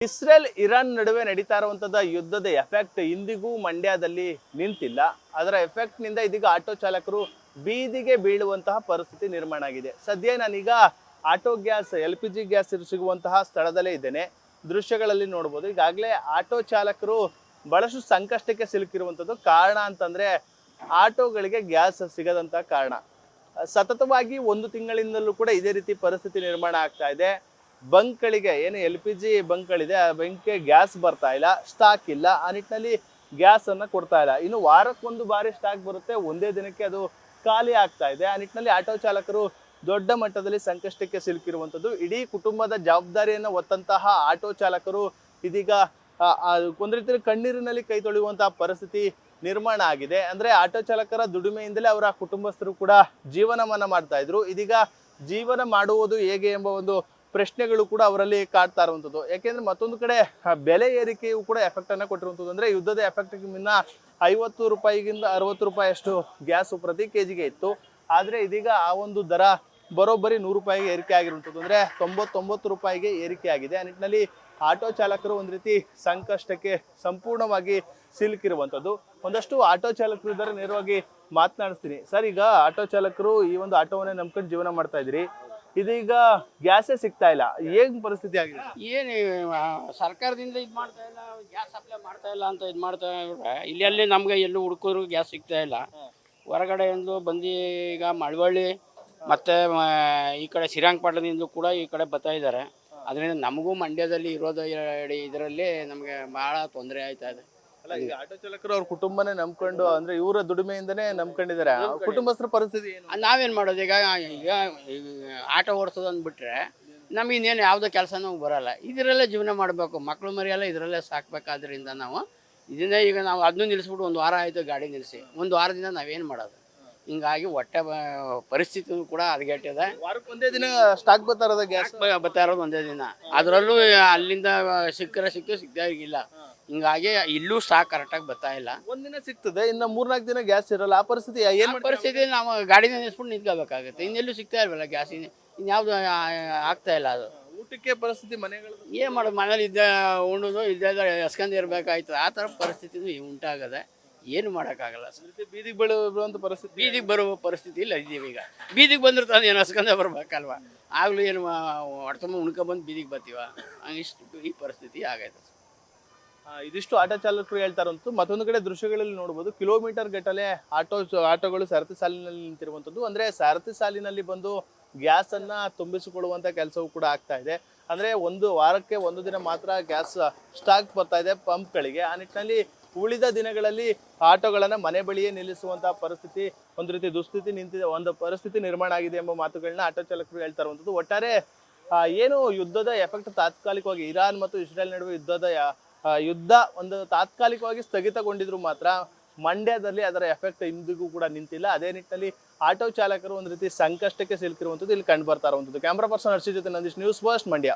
Israel Iran ನಡುವೆ ನಡೀತಾ ಇರುವಂತದ ಯುದ್ಧದ ಎಫೆಕ್ಟ್ ಇಂದಿಗೂ ಮಂಡ್ಯದಲ್ಲಿ ನಿಂತಿಲ್ಲ. ಅದರ ಎಫೆಕ್ಟ್ ನಿಂದ ಇದೀಗ ಆಟೋ ಚಾಲಕರು ಬೀದಿಗೆ ಬೀಳುವಂತಹ ಪರಿಸ್ಥಿತಿ ನಿರ್ಮಾಣ ಆಗಿದೆ. ಸದ್ಯ ನಾನೀಗ ಆಟೋ ಗ್ಯಾಸ್ LPG ಗ್ಯಾಸ್ ಸಿಗುವಂತಹ ಸ್ಥಳದಲ್ಲೇ ಇದ್ದೇನೆ. ದೃಶ್ಯಗಳಲ್ಲಿ ನೋಡಬಹುದು. ಈಗಾಗಲೇ ಆಟೋ ಚಾಲಕರು ಬಹಳಷ್ಟು ಸಂಕಷ್ಟಕ್ಕೆ ಸಿಲುಕಿರುವಂತದ್ದು. ಕಾರಣ ಅಂತಂದ್ರೆ ಆಟೋಗಳಿಗೆ ಗ್ಯಾಸ್ ಸಿಗದಂತ ಕಾರಣ. ಸತತವಾಗಿ ಒಂದು ತಿಂಗಳಿಂದಲೂ ಕೂಡ ಇದೇ ರೀತಿ ಪರಿಸ್ಥಿತಿ ನಿರ್ಮಾಣ ಆಗ್ತಾ ಇದೆ. ಬಂಕ್ಗಳಿಗೆ ಏನು LPG ಬಂಕ್ಗಳಿದೆ ಆ ಬಂಕ್ಗೆ ಗ್ಯಾಸ್ ಬರ್ತಾ ಇಲ್ಲ, ಸ್ಟಾಕ್ ಇಲ್ಲ. ಆ ನಿಟ್ಟಿನಲ್ಲಿ ಗ್ಯಾಸ್ ಅನ್ನ ಕೊಡ್ತಾ ಇಲ್ಲ. ಇನ್ನು ವಾರಕ್ಕೊಂದು ಬಾರಿ ಸ್ಟಾಕ್ ಬರುತ್ತೆ, ಒಂದೇ ದಿನಕ್ಕೆ ಅದು ಖಾಲಿ ಆಗ್ತಾ ಇದೆ. ಆ ನಿಟ್ಟಿನಲ್ಲಿ ಆಟೋ ಚಾಲಕರು ದೊಡ್ಡ ಮಟ್ಟದಲ್ಲಿ ಸಂಕಷ್ಟಕ್ಕೆ ಸಿಲುಕಿರುವಂಥದ್ದು. ಇಡೀ ಕುಟುಂಬದ ಜವಾಬ್ದಾರಿಯನ್ನು ಹೊತ್ತಂತಹ ಆಟೋ ಚಾಲಕರು ಇದೀಗ ಒಂದ್ ರೀತಿಯಲ್ಲಿ ಕಣ್ಣೀರಿನಲ್ಲಿ ಕೈ ತೊಳೆಯುವಂತಹ ಪರಿಸ್ಥಿತಿ ನಿರ್ಮಾಣ ಆಗಿದೆ. ಅಂದ್ರೆ ಆಟೋ ಚಾಲಕರ ದುಡಿಮೆಯಿಂದಲೇ ಅವರ ಕುಟುಂಬಸ್ಥರು ಕೂಡ ಜೀವನವನ್ನ ಮಾಡ್ತಾ ಇದ್ರು. ಇದೀಗ ಜೀವನ ಮಾಡುವುದು ಹೇಗೆ ಎಂಬ ಒಂದು ಪ್ರಶ್ನೆಗಳು ಕೂಡ ಅವರಲ್ಲಿ ಕಾಡ್ತಾ ಇರುವಂಥದ್ದು. ಯಾಕೆಂದ್ರೆ ಮತ್ತೊಂದು ಕಡೆ ಬೆಲೆ ಏರಿಕೆಯು ಕೂಡ ಎಫೆಕ್ಟ್ ಅನ್ನ ಕೊಟ್ಟಿರುವಂಥದ್ದು. ಅಂದ್ರೆ ಯುದ್ಧದ ಎಫೆಕ್ಟ್ ಮುನ್ನ 50 ರೂಪಾಯಿಗಿಂತ 60 ರೂಪಾಯಿ ಅಷ್ಟು ಗ್ಯಾಸ್ ಪ್ರತಿ ಕೆಜಿಗೆ ಇತ್ತು. ಆದ್ರೆ ಇದೀಗ ಆ ಒಂದು ದರ ಬರೋಬ್ಬರಿ 100 ರೂಪಾಯಿಗೆ ಏರಿಕೆ ಆಗಿರುವಂಥದ್ದು. ಅಂದ್ರೆ 99 ರೂಪಾಯಿಗೆ ಏರಿಕೆ ಆಗಿದೆ. ಆ ನಿಟ್ಟಿನಲ್ಲಿ ಆಟೋ ಚಾಲಕರು ಒಂದ್ ರೀತಿ ಸಂಕಷ್ಟಕ್ಕೆ ಸಂಪೂರ್ಣವಾಗಿ ಸಿಲುಕಿರುವಂಥದ್ದು. ಒಂದಷ್ಟು ಆಟೋ ಚಾಲಕರು ಇದ್ದಾರೆ, ನೇರವಾಗಿ ಮಾತನಾಡಿಸ್ತೀನಿ. ಸರ್, ಈಗ ಆಟೋ ಚಾಲಕರು ಈ ಒಂದು ಆಟೋವನ್ನೇ ನಂಬ್ಕೊಂಡು ಜೀವನ ಮಾಡ್ತಾ ಇದ್ರಿ, ಇದೀಗ ಗ್ಯಾಸೇ ಸಿಗ್ತಾ ಇಲ್ಲ, ಏನ್ ಪರಿಸ್ಥಿತಿ ಆಗಿದೆ? ಏನು ಸರ್ಕಾರದಿಂದ ಇದು ಮಾಡ್ತಾ ಇಲ್ಲ, ಗ್ಯಾಸ್ ಸಪ್ಲೈ ಮಾಡ್ತಾ ಇಲ್ಲ ಅಂತ ಇದು ಮಾಡ್ತಾ ಇವ್ರೆ. ಇಲ್ಲಿ ನಮ್ಗೆ ಎಲ್ಲೂ ಹುಡುಕರು ಗ್ಯಾಸ್ ಸಿಗ್ತಾ ಇಲ್ಲ. ಹೊರಗಡೆಯಿಂದ ಬಂದು ಈಗ ಮಳವಳ್ಳಿ ಮತ್ತು ಈ ಕಡೆ ಶ್ರೀರಂಗಪಟ್ಟಣದಿಂದ ಕೂಡ ಈ ಕಡೆ ಬರ್ತಾ ಇದ್ದಾರೆ. ಅದರಿಂದ ನಮಗೂ ಮಂಡ್ಯದಲ್ಲಿ ಇರೋದು ಇದರಲ್ಲಿ ನಮಗೆ ಭಾಳ ತೊಂದರೆ ಆಯ್ತಾ ಇದೆ. ಅಲ್ಲ, ಈಗ ಆಟೋ ಚಾಲಕರು ಅವ್ರ ಕುಟುಂಬನೇ ನಂಬ್ಕೊಂಡು, ಅಂದ್ರೆ ಇವರ ದುಡಿಮೆಯಿಂದನೇ ನಂಬ್ಕೊಂಡಿದ್ದಾರೆ. ಕುಟುಂಬಸ್ಥರ ಪರಿಸ್ಥಿತಿ ಏನು? ನಾವೇನು ಮಾಡೋದು ಈಗ ಈಗ ಆಟೋ ಓಡಿಸೋದು ಅಂದ್ಬಿಟ್ರೆ ನಮಗೆ ಇನ್ನೇನು ಯಾವುದೋ ಕೆಲಸನೂ ಬರೋಲ್ಲ. ಇದರಲ್ಲೇ ಜೀವನ ಮಾಡಬೇಕು, ಮಕ್ಕಳು ಮರಿಯೆಲ್ಲ ಇದರಲ್ಲೇ ಸಾಕಬೇಕಾದ್ರಿಂದ ನಾವು ಇದನ್ನೇ ಈಗ ನಾವು ಅದನ್ನೂ ನಿಲ್ಲಿಸ್ಬಿಟ್ಟು 1 ವಾರ ಆಯಿತು ಗಾಡಿ ನಿಲ್ಲಿಸಿ. 1 ವಾರದಿಂದ ನಾವೇನು ಮಾಡೋದು? ಹಿಂಗಾಗಿ ಹೊಟ್ಟೆ ಪರಿಸ್ಥಿತಿ ಕೂಡ ಹದಗೆಟ್ಟಿದೆ. ವಾರಕ್ಕೆ ಒಂದೇ ದಿನ ಸ್ಟಾಕ್ ಬರ್ತಾ ಇರೋದು, ಗ್ಯಾಸ್ ಬರ್ತಾ ಇರೋದು ಒಂದೇ ದಿನ. ಅದರಲ್ಲೂ ಅಲ್ಲಿಂದ ಸಿಗ್ತಾ ಇಲ್ಲ. ಹಿಂಗಾಗಿ ಇಲ್ಲೂ ಸ್ಟಾಕ್ ಕರೆಕ್ಟಾಗಿ ಬರ್ತಾ ಇಲ್ಲ. ಒಂದಿನ ಸಿಗ್ತದೆ, ಇನ್ನು 3-4 ದಿನ ಗ್ಯಾಸ್ ಇರಲ್ಲ. ಆ ಪರಿಸ್ಥಿತಿ ಏನ್ ಪರಿಸ್ಥಿತಿ ನಾವು ಗಾಡಿನ ನಿಲ್ಲಿಸ್ಬಿಟ್ಟು ನಿಂತ್ಕೋಬೇಕಾಗುತ್ತೆ. ಇನ್ನೆಲ್ಲೂ ಸಿಗ್ತಾ ಇಲ್ವಲ್ಲ ಗ್ಯಾಸ್, ಇನ್ಯಾವುದು ಆಗ್ತಾ ಇಲ್ಲ. ಅದು ಊಟಕ್ಕೆ ಪರಿಸ್ಥಿತಿ, ಮನೆಗಳು ಏನು ಮಾಡೋದು? ಮನೇಲಿ ಉಣ್ಣೋದು ಇದ್ದಾಗ ಎಸ್ಕೊಂಡು ಇರಬೇಕಾಯ್ತು. ಆ ಥರ ಪರಿಸ್ಥಿತಿ ಉಂಟಾಗದೆ. ಏನು ಮಾಡೋಕ್ಕಾಗಲ್ಲ. ಬೀದಿಗೆ ಬೀಳುವಂತ ಪರಿಸ್ಥಿತಿ, ಬೀದಿಗೆ ಬರುವ ಪರಿಸ್ಥಿತಿ ಇಲ್ಲ ಇದ್ದೀವಿ. ಈಗ ಬೀದಿಗೆ ಬಂದ್ರೆ ತಾನು ಏನು ಹಸ್ಕೊಂಡೇ ಬರ್ಬೇಕಲ್ವ? ಆಗಲೂ ಏನು ಹೊಡ್ತಮ್ಮ ಉಣ್ಕೊಬಂದು ಬೀದಿಗೆ ಬರ್ತೀವ? ಇಷ್ಟು ಈ ಪರಿಸ್ಥಿತಿ ಆಗೈತೆ. ಇದಿಷ್ಟು ಆಟೋ ಚಾಲಕರು ಹೇಳ್ತಾರಂತೂ. ಮತ್ತೊಂದು ಕಡೆ ದೃಶ್ಯಗಳಲ್ಲಿ ನೋಡಬಹುದು, ಕಿಲೋಮೀಟರ್ ಗಟ್ಟಲೆ ಆಟೋಗಳು ಸರತಿ ಸಾಲಿನಲ್ಲಿ ನಿಂತಿರುವಂತದ್ದು. ಅಂದ್ರೆ ಸರತಿ ಸಾಲಿನಲ್ಲಿ ಬಂದು ಗ್ಯಾಸ್ ಅನ್ನ ತುಂಬಿಸಿಕೊಳ್ಳುವಂತ ಕೆಲಸವೂ ಕೂಡ ಆಗ್ತಾ ಇದೆ. ಅಂದ್ರೆ ಒಂದು ವಾರಕ್ಕೆ ಒಂದು ದಿನ ಮಾತ್ರ ಗ್ಯಾಸ್ ಸ್ಟಾಕ್ ಬರ್ತಾ ಇದೆ ಪಂಪ್ಗಳಿಗೆ. ಆ ನಿಟ್ಟಿನಲ್ಲಿ ಉಳಿದ ದಿನಗಳಲ್ಲಿ ಆಟೋಗಳನ್ನ ಮನೆ ಬಳಿಯೇ ನಿಲ್ಲಿಸುವಂತಹ ಪರಿಸ್ಥಿತಿ, ಒಂದು ರೀತಿ ದುಸ್ಥಿತಿ ನಿಂತಿದೆ, ಒಂದು ಪರಿಸ್ಥಿತಿ ನಿರ್ಮಾಣ ಆಗಿದೆ ಎಂಬ ಮಾತುಗಳನ್ನ ಆಟೋ ಚಾಲಕರು ಹೇಳ್ತಾ ಇರುವಂತದ್ದು. ಒಟ್ಟಾರೆ ಏನು ಯುದ್ಧದ ಎಫೆಕ್ಟ್ ತಾತ್ಕಾಲಿಕವಾಗಿ ಇರಾನ್ ಮತ್ತು ಇಸ್ರೇಲ್ ನಡುವೆ ಯುದ್ಧ ಒಂದು ತಾತ್ಕಾಲಿಕವಾಗಿ ಸ್ಥಗಿತಗೊಂಡಿದ್ರು ಮಾತ್ರ ಮಂಡ್ಯದಲ್ಲಿ ಅದರ ಎಫೆಕ್ಟ್ ಇಂದಿಗೂ ಕೂಡ ನಿಂತಿಲ್ಲ. ಅದೇ ನಿಟ್ಟಿನಲ್ಲಿ ಆಟೋ ಚಾಲಕರು ಒಂದು ರೀತಿ ಸಂಕಷ್ಟಕ್ಕೆ ಸಿಲುಕಿರುವಂಥದ್ದು ಇಲ್ಲಿ ಕಂಡು ಬರ್ತಾ ಇರುವಂಥದ್ದು. ಕ್ಯಾಮ್ರಾ ಪರ್ಸನ್ ಹರ್ಷಿ ಜೊತೆ ನಂದೀಶ್, ನ್ಯೂಸ್ ಫಸ್ಟ್, ಮಂಡ್ಯ.